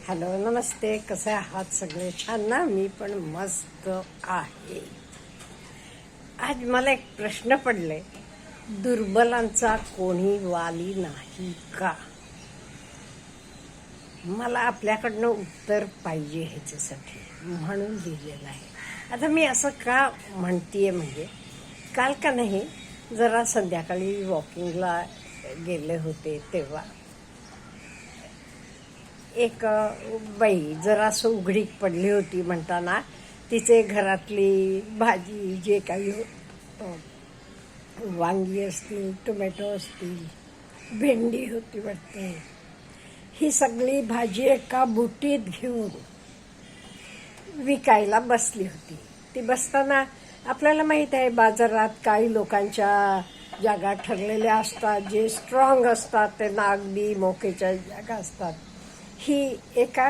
Hello नमस्ते, कसे आहात सगळे? छान ना? मी पण मस्त आहे. आज मला एक प्रश्न पडले, दुर्बलांचा कोणी वाली नाही का? मला आपल्याकडनं उत्तर पाहिजे ह्याच्यासाठी, म्हणून लिहिलेलं आहे. आता मी असं का म्हणतीये म्हणजे, काल का नाही जरा संध्याकाळी वॉकिंगला गेले होते तेव्हा एक बाई जरासं उघडीक पडली होती. म्हणताना तिचे घरातली भाजी जे काही वांगी असतील, टोमॅटो असतील, भेंडी होती वाटते, ही सगळी भाजी एका बुटीत घेऊन विकायला बसली होती. ती बसताना आपल्याला माहीत आहे, बाजारात काही लोकांच्या जागा ठरलेल्या असतात, जे स्ट्रॉंग असतात, त्यांना अगदी मोकेच्या जागा असतात. ही एका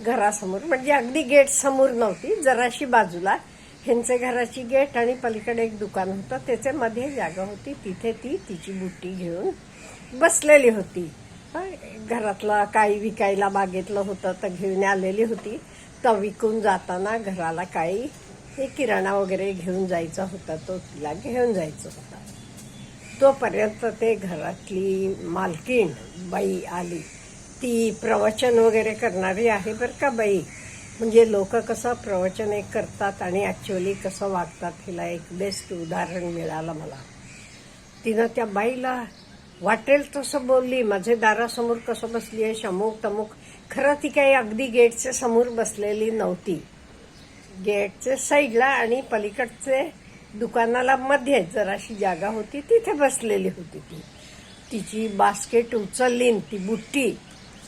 घरासमोर, म्हणजे अगदी गेट समोर नव्हती, जराशी बाजूला ह्यांचे घराची गेट आणि पलीकडे एक दुकान होतं, त्याच्या मध्ये जागा होती. तिथे ती तिची बुट्टी घेऊन बसलेली होती. घरातलं काही विकायला मागितलं होतं तर घेऊन आलेली होती. तर विकून जाताना घराला काही किराणा वगैरे घेऊन जायचा होता, तो तिला घेऊन जायचा होता. तोपर्यंत ते घरातली मालकीण बाई आली. ती प्रवचन वगैरे करणारी आहे बरं का बाई. म्हणजे लोक कसं प्रवचन एक करतात आणि ॲक्च्युअली कसं वागतात, हिला एक बेस्ट उदाहरण मिळालं मला. तिनं त्या बाईला वाटेल तसं बोलली. माझे दारासमोर कसं बसली आहे, शमुक तमुक. खरं ती काही अगदी गेटच्या समोर बसलेली नव्हती. गेटच्या साईडला आणि पलीकडचे दुकानाला मध्ये जराशी जागा होती, तिथे बसलेली होती ती. तिची बास्केट उचलली, ती बुट्टी,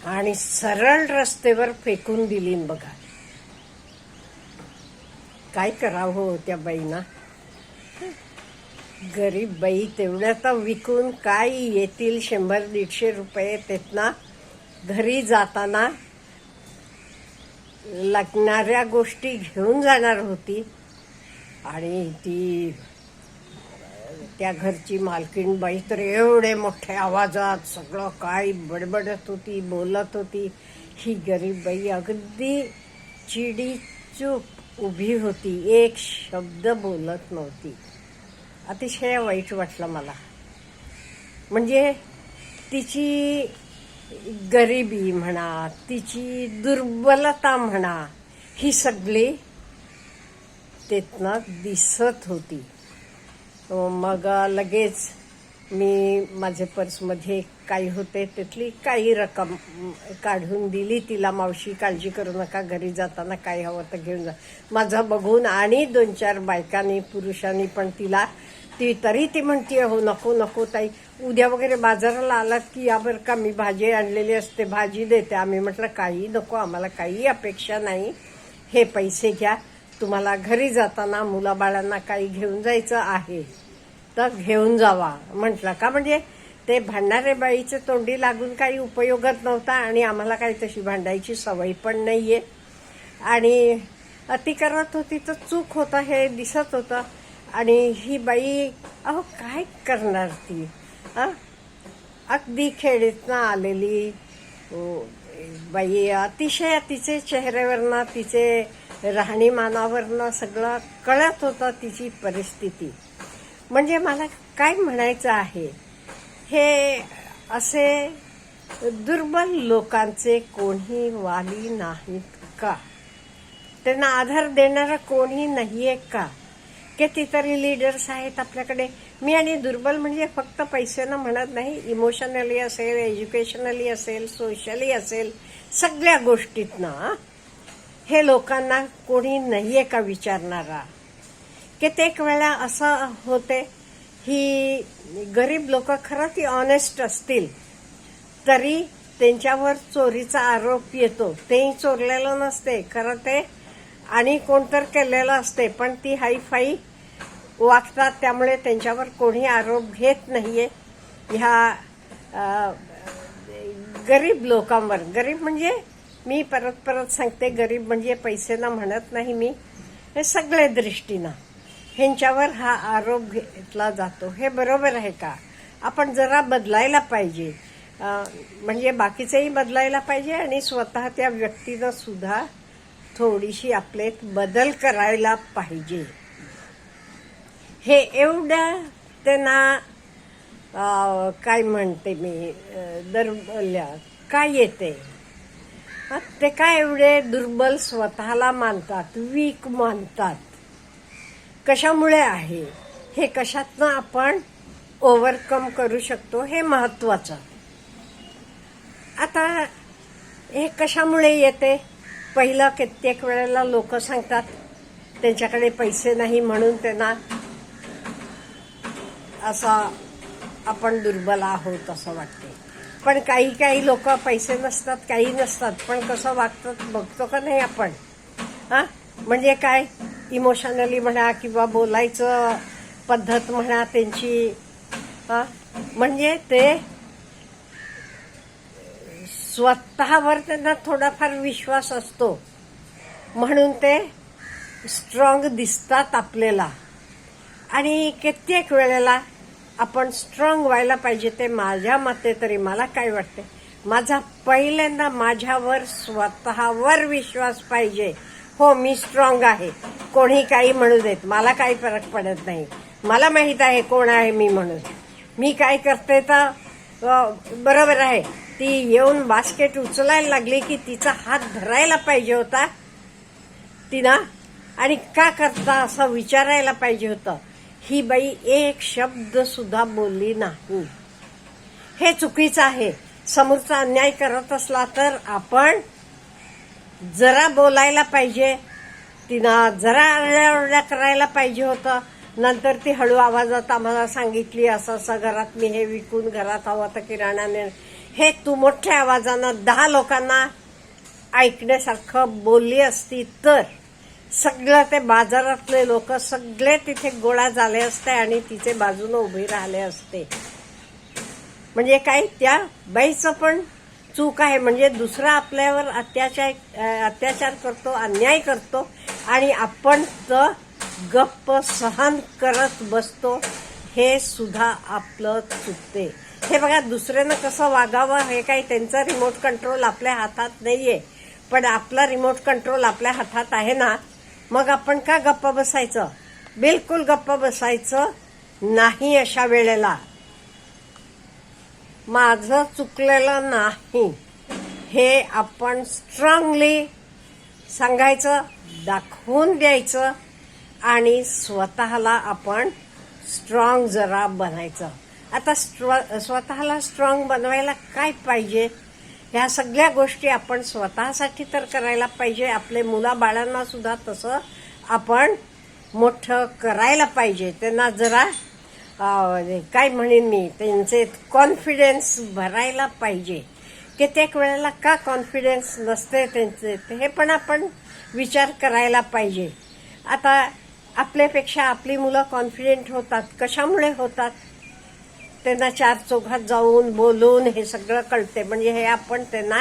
आणि सरळ रस्त्यावर फेकून दिली. बघा काय करावं त्या बाईना. गरीब बाई, तेवढ्या तर विकून काय येतील 100-150 रुपये. त्यातनं घरी जाताना लागणाऱ्या गोष्टी घेऊन जाणार होती. आणि ती त्या घरची मालकीण बाई तर एवढे मोठ्या आवाजात सगळं काय बडबडत होती, बोलत होती. ही गरीब बाई अगदी चिडी चूप उभी होती, एक शब्द बोलत नव्हती. अतिशय वाईट वाटलं मला. म्हणजे तिची गरिबी म्हणा, तिची दुर्बलता म्हणा, ही सगळी त्यातनं दिसत होती. मग लगेच मी माझे पर्समध्ये काही होते त्यातली काही रक्कम काढून दिली तिला. मावशी काळजी करू नका, घरी जाताना काय हवं तर घेऊन जा. माझं बघून आणि 2-4 बायकांनी, पुरुषांनी पण तिला तरी ती म्हणतीये, हो नको नको ताई, उद्या वगैरे बाजाराला आलात की या बरं का, मी भाजी आणलेली असते, भाजी देते. आम्ही म्हटलं काही नको, आम्हाला काही अपेक्षा नाही, हे पैसे घ्या, तुम्हाला घरी जाताना मुलाबाळांना काही घेऊन जायचं आहे तर घेऊन जावा म्हटलं. का म्हणजे ते भांडणारे बाईचे तोंडी लागून काही उपयोगच नव्हता, आणि आम्हाला काही तशी भांडायची सवय पण नाहीये. आणि अति करत होती तर चूक होतं हे दिसत होतं. आणि ही बाई अहो काय करणार ती, अगदी खेडीतनं आलेली बाई. अतिशय तिचे चेहऱ्यावरनं, तिचे राहणीमानावरनं सगळं कळत होतं तिची परिस्थिती. म्हणजे मला काय म्हणायचं आहे, हे असे दुर्बल लोकांचे कोणी वाली नाहीत का? त्यांना आधार देणारा कोणी नाहीये का? कितीतरी लीडर्स आहेत आपल्याकडे. मी आणि दुर्बल म्हणजे फक्त पैशानं म्हणत नाही, इमोशनली असेल, एज्युकेशनली असेल, सोशली असेल, सगळ्या गोष्टीतनं हे लोकांना कोणी नाहीये का विचारणारा. कित्येक वेळा असं होते, ही गरीब लोक खरं ती ऑनेस्ट असतील तरी त्यांच्यावर चोरीचा आरोप येतो. तेही चोरलेलं नसते खरं ते, आणि कोणतर केलेलं असते, पण ती हायफाई वागतात, त्यामुळे त्यांच्यावर कोणी आरोप घेत नाहीये. ह्या गरीब लोकांवर, गरीब म्हणजे मी परत सांगते, गरीब म्हणजे पैसेना म्हणत नाही मी, हे सगळे दृष्टीनं ह्यांच्यावर हा आरोप घेतला जातो. हे बरोबर आहे का? आपण जरा बदलायला पाहिजे. म्हणजे बाकीचंही बदलायला पाहिजे आणि स्वतः त्या व्यक्तीनं सुद्धा थोडीशी आपल्यात बदल करायला पाहिजे. हे एवढं त्यांना काय म्हणते मी दरबल्या काय येते, ते काय एवढे दुर्बल स्वतःला मानतात, वीक मानतात. कशामुळे आहे हे, कशातनं आपण ओव्हरकम करू शकतो हे महत्वाचं. आता हे कशामुळे येते, पहिलं कित्येक वेळेला लोक सांगतात त्यांच्याकडे पैसे नाही म्हणून त्यांना असा आपण दुर्बल आहोत असं वाटते. पण काही काही लोक पैसे नसतात, काही नसतात, पण कसं वागतात बघतो का नाही आपण. म्हणजे काय, इमोशनली म्हणा किंवा बोलायचं पद्धत म्हणा त्यांची, म्हणजे ते स्वतःवर त्यांना थोडाफार विश्वास असतो म्हणून ते स्ट्रॉंग दिसतात आपल्याला. आणि कित्येक वेळेला आपण स्ट्रॉंग व्हायला पाहिजे. ते माझ्या मते तरी मला काय वाटते, माझा पहिल्यांदा माझ्यावर स्वतःवर विश्वास पाहिजे. हो, मी स्ट्रॉंग आहे, कोणी काही म्हणू देत, मला काही फरक पडत नाही, मला माहित आहे कोण आहे मी म्हणून. मी काय करते तर बरोबर आहे. ती येऊन बास्केट उचलायला लागली की तिचा हात धरायला पाहिजे होता तिनं, आणि का करता असं विचारायला पाहिजे होतं. ही बाई एक शब्द सुद्धा बोलली नाही. हे चुकीचं आहे. समोरचा अन्याय करत असला तर आपण जरा बोलायला पाहिजे. तिनं जरा आरड्याओरड्या करायला पाहिजे होतं. नंतर ती हळू आवाजात आम्हाला सांगितली असं असं घरात मी हे विकून घरात हवं तर किराणाने, हे तू मोठ्या आवाजानं 10 लोकांना ऐकण्यासारखं बोलली असती तर सगळं ते बाजारातले लोक सगळे तिथे गोळा झाले असते आणि तिचे बाजूने उभे राहिले असते. म्हणजे काय, त्या बाईचं पण चूक आहे. म्हणजे दुसरा आपल्यावर अत्याचार करतो, अन्याय करतो आणि आपण तर गप्प सहन करत बसतो. हे सुद्धा आपलं चुकते. हे बघा, दुसऱ्यानं कसं वागावं हे काही त्यांचा रिमोट कंट्रोल आपल्या हातात नाहीये, पण आपला रिमोट कंट्रोल आपल्या हातात आहे ना. मग आपण का गप्प बसायचं, बिलकुल गप्प बसायचं नाही. अशा वेळेला माझं चुकलेलं नाही हे आपण स्ट्रॉंगली सांगायचं, दाखवून द्यायचं आणि स्वतःला आपण स्ट्रॉंग जरा बनायचं. आता स्वतःला स्ट्रॉंग बनवायला काय पाहिजे, ह्या सगळ्या गोष्टी आपण स्वतःसाठी तर करायला पाहिजे. आपले मुलाबाळांना सुद्धा तसं आपण मोठं करायला पाहिजे. त्यांना जरा काय म्हणेन मी, त्यांचे कॉन्फिडन्स भरायला पाहिजे. कित्येक वेळेला का कॉन्फिडन्स नसते त्यांचे हे पण आपण विचार करायला पाहिजे. आता आपल्यापेक्षा आपली मुलं कॉन्फिडेंट होतात, कशामुळे होतात, त्यांना 4 चौघात जाऊन बोलून हे सगळं कळते. म्हणजे हे आपण त्यांना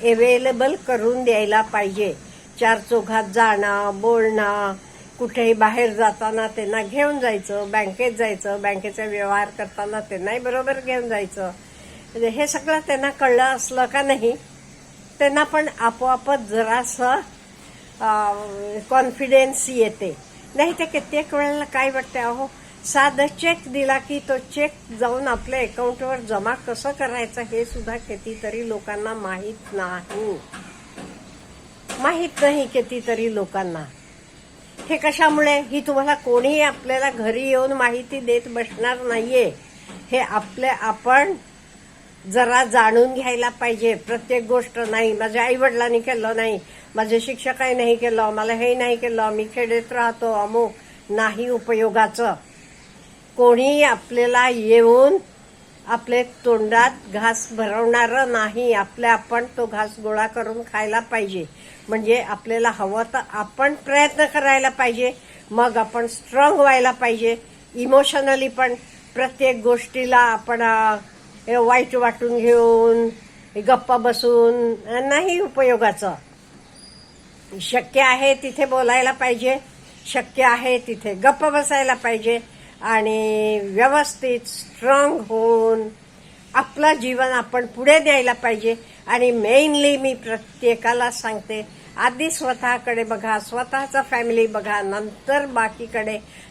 अवेलेबल करून द्यायला पाहिजे. 4 चौघात जाणं, बोलणं, कुठेही बाहेर जाताना त्यांना घेऊन जायचं, बँकेत जायचं, बँकेचा व्यवहार करताना त्यांनाही बरोबर घेऊन जायचं. म्हणजे हे सगळं त्यांना कळलं असलं का नाही, त्यांना पण आपोआपच जरासं कॉन्फिडन्स येते. नाही तर कित्येक वेळेला काय वाटते, अहो साधा चेक दिला की तो चेक जाऊन आपल्या अकाउंटवर जमा कसं करायचं हे सुद्धा कितीतरी लोकांना माहीत नाही कितीतरी लोकांना. हे कशामुळे, ही तुम्हाला कोणीही आपल्याला घरी येऊन माहिती देत बसणार नाहीये. हे आपण जरा जाणून घ्यायला पाहिजे. प्रत्येक गोष्ट नाही, माझ्या आई वडिलांनी केलं नाही, माझे शिक्षकांनी नाही केलं, मला हे नाही केलं, मी खेडेत राहतो, अमुक नाही उपयोगाचं. कोणी आपल्याला येऊन आपले तोंडात घास भरवणारं नाही. आपण तो घास गोळा करून खायला पाहिजे. म्हणजे आपल्याला हवं तर आपण प्रयत्न करायला पाहिजे. मग आपण स्ट्रॉंग व्हायला पाहिजे. इमोशनली पण प्रत्येक गोष्टीला आपण वाईट वाटून घेऊन गप्पा बसून नाही उपयोगाचं. शक्य आहे तिथे बोलायला पाहिजे, शक्य आहे तिथे गप्प बसायला पाहिजे आणि व्यवस्थित स्ट्रॉंग होऊन आपलं जीवन आपण पुढे न्यायला पाहिजे. आणि मेनली मी प्रत्येकाला सांगते, आधी स्वतःकडे बघा, स्वतःचा फॅमिली बघा,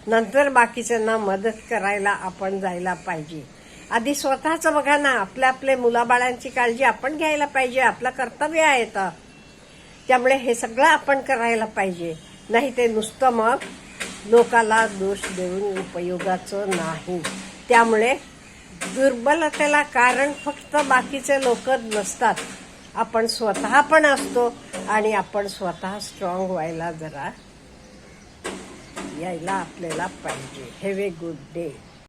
नंतर बाकीच्यांना मदत करायला आपण जायला पाहिजे. आधी स्वतःचं बघा ना, आपल्या मुलाबाळांची काळजी आपण घ्यायला पाहिजे, आपलं कर्तव्य आहे तर. त्यामुळे हे सगळं आपण करायला पाहिजे. नाही ते नुसतं मग लोकाला दोष देऊन उपयोगाचं नाही. त्यामुळे दुर्बलतेला कारण फक्त बाकीचे लोक नसतात, आपण स्वतः पण असतो. आणि आपण स्वतः स्ट्रॉंग व्हायला जरा यायला आपल्याला पाहिजे. Have a good day.